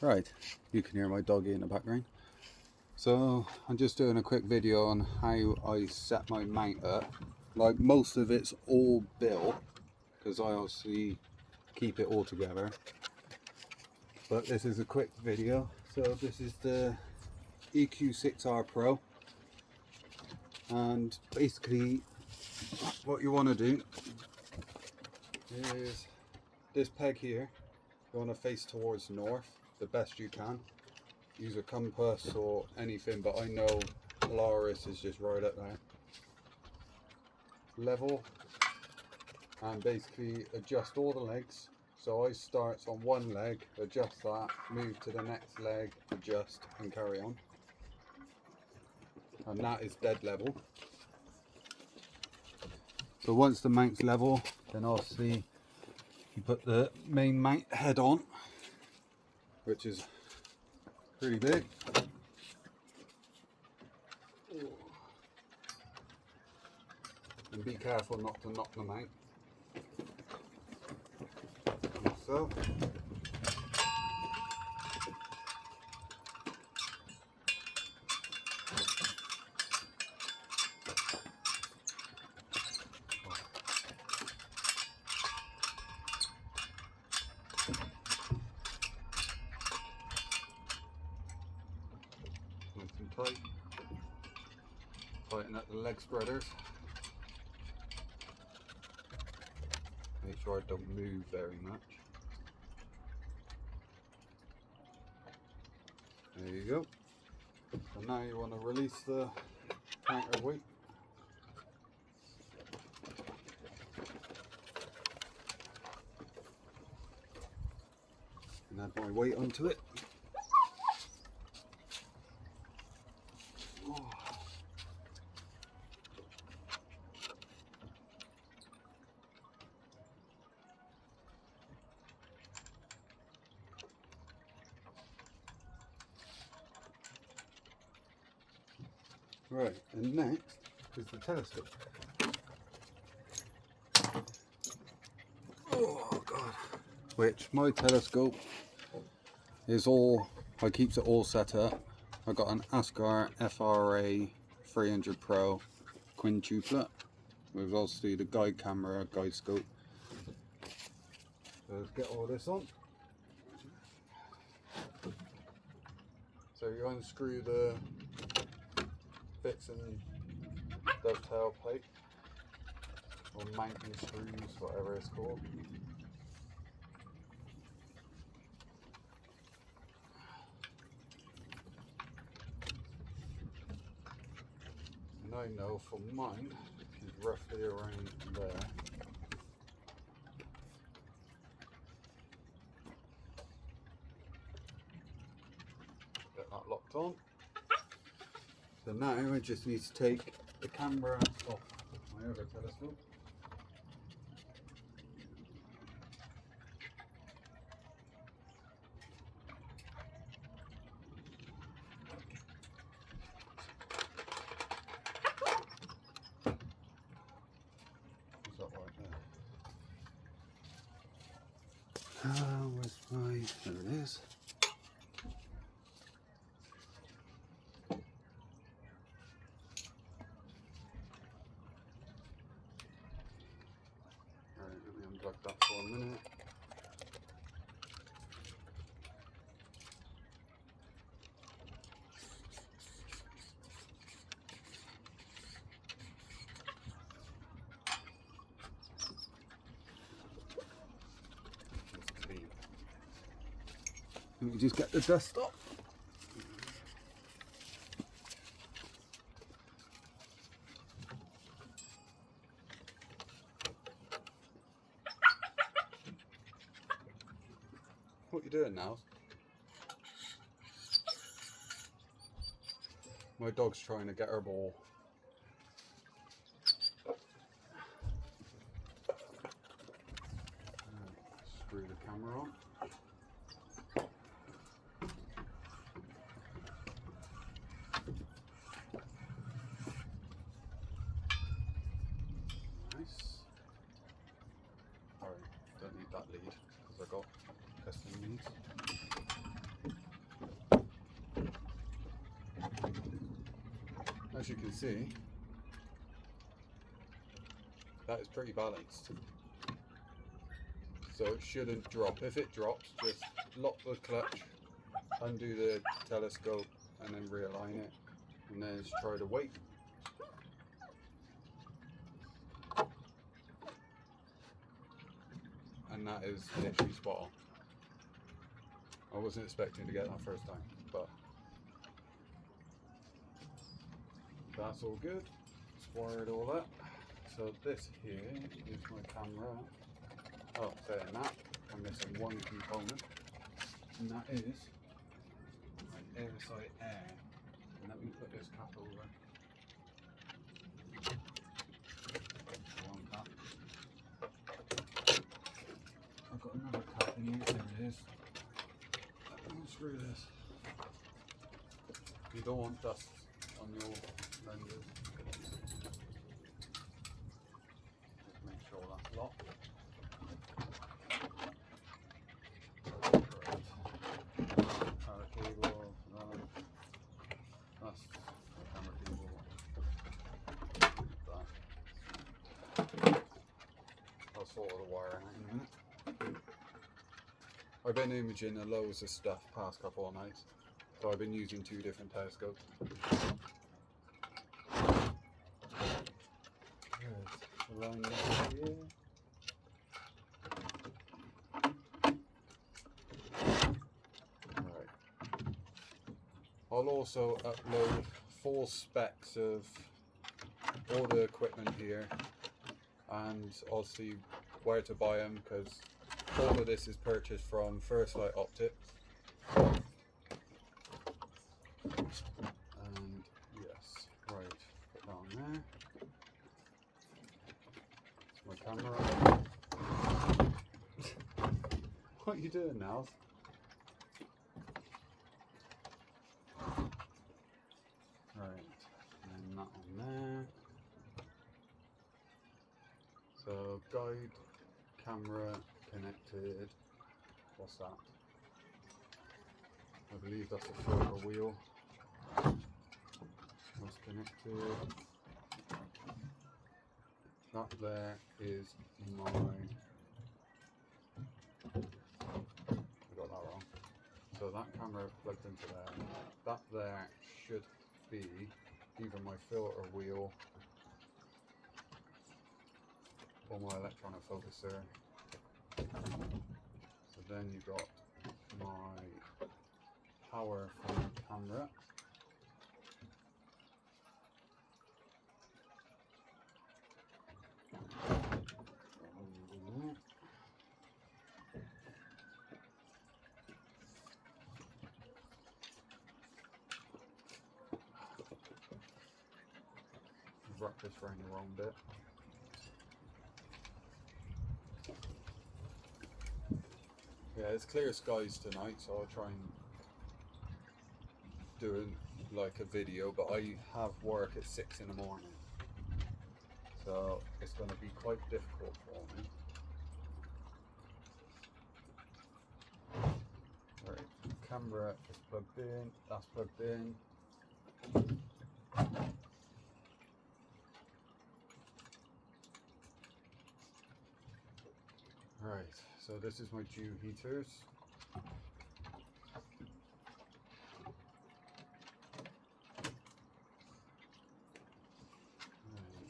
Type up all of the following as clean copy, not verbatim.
Right, you can hear my doggy in the background. So I'm just doing a quick video on how I set my mount up. Like, most of it's all built because I obviously keep it all together. But this is a quick video. So this is the eq6-r Pro, and basically what you want to do is this peg here, you want to face towards north the best you can. Use a compass or anything, but I know Polaris is just right up there. Level, and basically adjust all the legs. So I start on one leg, adjust that, move to the next leg, adjust, and carry on. And that is dead level. So once the mount's level, then obviously you put the main mount head on, which is pretty big. And be careful not to knock them out. Like so. Nice and tight. Tighten up the leg spreaders. Make sure I don't move very much. There you go. So now you want to release the counterweight. And add my weight onto it. Right, and next is the telescope. Oh god. Which my telescope is all, I keeps it all set up. I got an Askar FRA 300 Pro quintuplet with obviously the guide camera, guide scope. So let's get all this on. So you unscrew the bits and dovetail plate, or mounting screws, whatever it's called. And I know for mine, it's roughly around there. Get that locked on. So now I just need to take the camera off my other telescope. What's that right there? Where's my, there it is. Unplug that for a minute. Let me just get the dust off. What are you doing now? My dog's trying to get her ball. Screw the camera on. Nice. Alright, don't need that lead because I got custom leads. as you can see, that is pretty balanced. So it shouldn't drop. If it drops, just lock the clutch, undo the telescope, and then realign it, and then just try to wait. And that is literally spot on. I wasn't expecting to get that first time, but that's all good. Just wired all up. So this here is my camera. Oh, saying that, I'm missing one component, and that is my ASI Air. And let me put this cap over. One cap. I've got another cap in here. There it is. Screw this. You don't want dust on your lenses. Just make sure that's locked. Power cable. That's the camera cable. That. I'll sort of the wiring out in a minute. I've been imaging loads of stuff past couple of nights, so I've been using 2 different telescopes. There's the line here. Right. I'll also upload full specs of all the equipment here, and obviously where to buy them, because all of this is purchased from First Light Optics. And yes, right, put that on there. It's my camera. What are you doing now? Right, and that on there. So guide, camera, connected. What's that? I believe that's a filter wheel. That's connected. That there is my... I got that wrong. So that camera plugged into there. That there should be either my filter wheel or my electronic focuser. So then you got my power from the camera. Wrap this around the wrong bit. Yeah, it's clear skies tonight, so I'll try and do like a video, but I have work at 6 in the morning, so it's going to be quite difficult for me. Right, camera is plugged in, that's plugged in. Right, so this is my dew heaters. Right,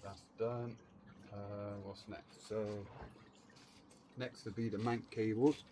that's done. What's next? So next would be the mount cables,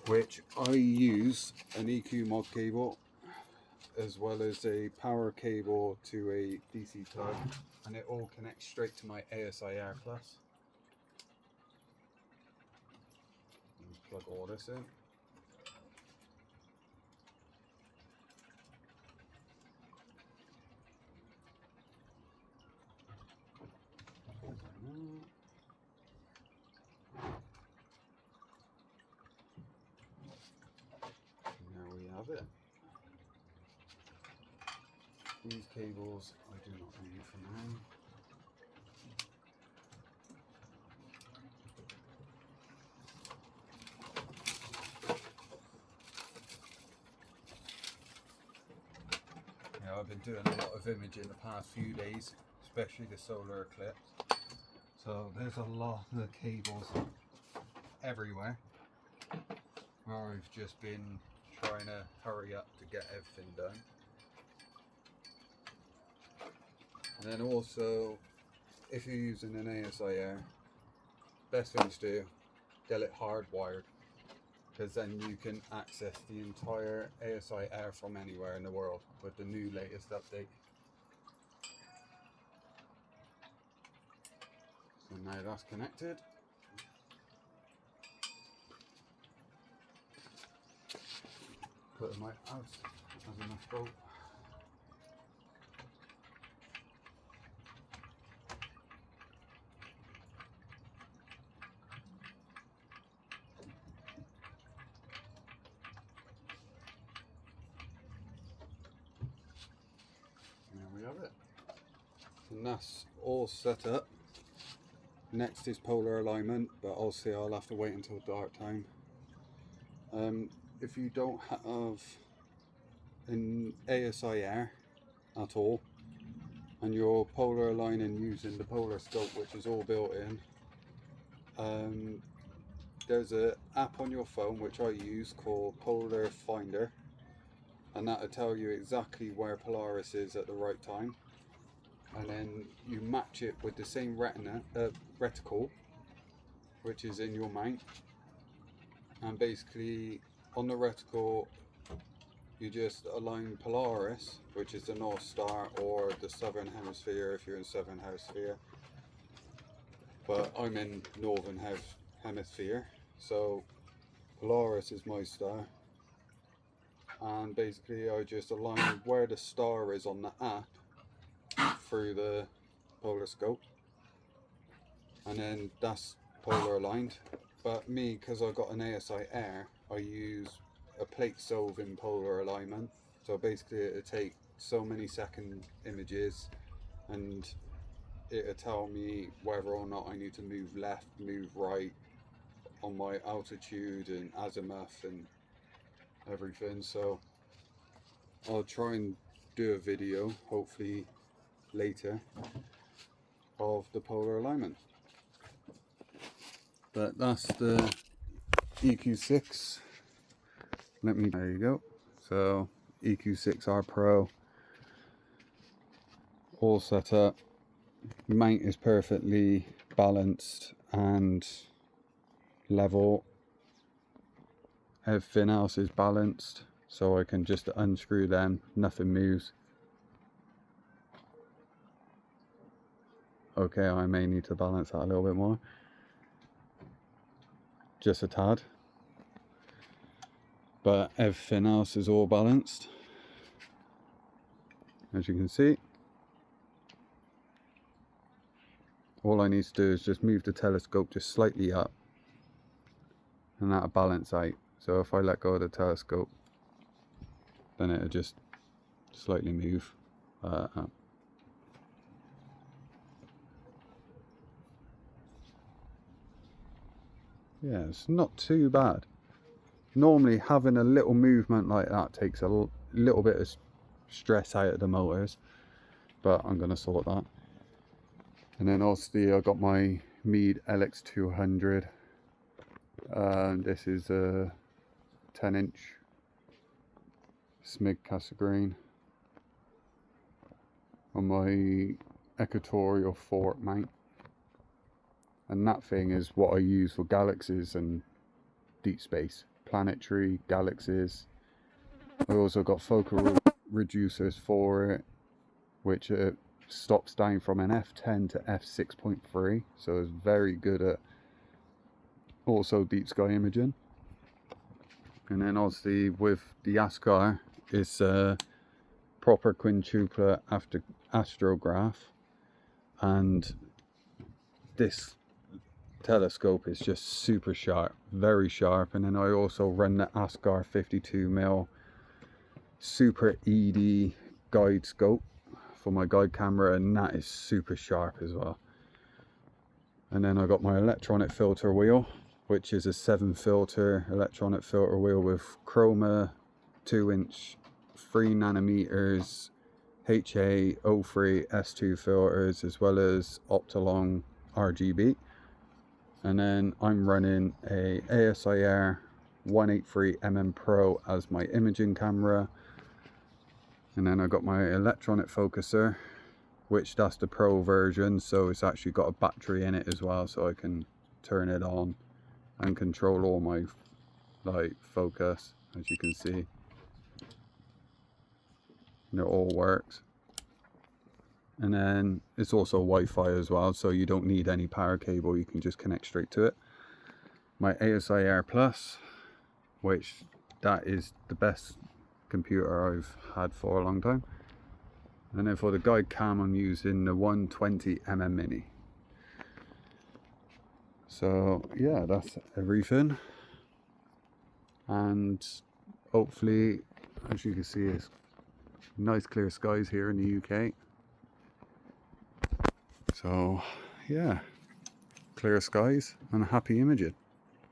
which I use an EQ mod cable as well as a power cable to a DC plug, and it all connects straight to my ASI Air class. Just plug all this in. And there we have it. These cables I do not need for now. You know, I've been doing a lot of imaging the past few days, especially the solar eclipse. So there's a lot of cables everywhere where I've just been trying to hurry up to get everything done. And then also, if you're using an ASI Air, best thing to do, get it hardwired, because then you can access the entire ASI Air from anywhere in the world with the new latest update. So now that's connected. Put in my house as enough bolt. There we have it. And that's all set up. Next is polar alignment, but obviously I'll have to wait until dark time. If you don't have an ASI Air at all, and you're polar aligning using the polar scope, which is all built in, there's an app on your phone which I use called Polar Finder, and that'll tell you exactly where Polaris is at the right time, and then you match it with the same reticle which is in your mount, and basically on the reticle you just align Polaris, which is the North Star, or the Southern Hemisphere if you're in Southern Hemisphere, but I'm in Northern Hemisphere, so Polaris is my star, and basically I just align where the star is on the app through the polar scope, and then that's polar aligned. But me, because I got an ASI Air, I use a plate solving polar alignment, so basically it'll take so many second images and it'll tell me whether or not I need to move left, move right on my altitude and azimuth and everything. So I'll try and do a video, hopefully later, of the polar alignment. But that's the EQ6. There you go. So eq6-r Pro, all set up. Mount is perfectly balanced and level. Everything else is balanced, so I can just unscrew them, nothing moves. Okay, I may need to balance that a little bit more, just a tad, but everything else is all balanced, as you can see. All I need to do is just move the telescope just slightly up, and that'll balance out. So if I let go of the telescope, then it'll just slightly move up. Yeah, it's not too bad. Normally having a little movement like that takes a little bit of stress out of the motors, but I'm going to sort that. And then obviously I got my Meade LX200. This is a 10-inch SMIG Cassegrain on my equatorial fork mount, and that thing is what I use for galaxies and deep space, planetary, galaxies. I also got focal reducers for it, which stops down from an f10 to f6.3, so it's very good at also deep sky imaging. And then obviously with the Askar, it's a proper quintuplet astrograph, and this telescope is just super sharp, very sharp. And then I also run the Askar 52mm super ED guide scope for my guide camera, and that is super sharp as well. And then I got my electronic filter wheel, which is a 7-filter electronic filter wheel with Chroma 2-inch 3 nanometers HA03 S2 filters, as well as Optolong RGB. And then I'm running a ASI Air 183mm Pro as my imaging camera. And then I got my electronic focuser, which that's the Pro version, so it's actually got a battery in it as well, so I can turn it on and control all my focus, as you can see. And it all works. And then it's also Wi-Fi as well, so you don't need any power cable, you can just connect straight to it. My ASI Air Plus, which that is the best computer I've had for a long time. And then for the guide cam, I'm using the 120mm Mini. So yeah, that's everything. And hopefully, as you can see, it's nice clear skies here in the UK. So yeah, clear skies and happy imaging.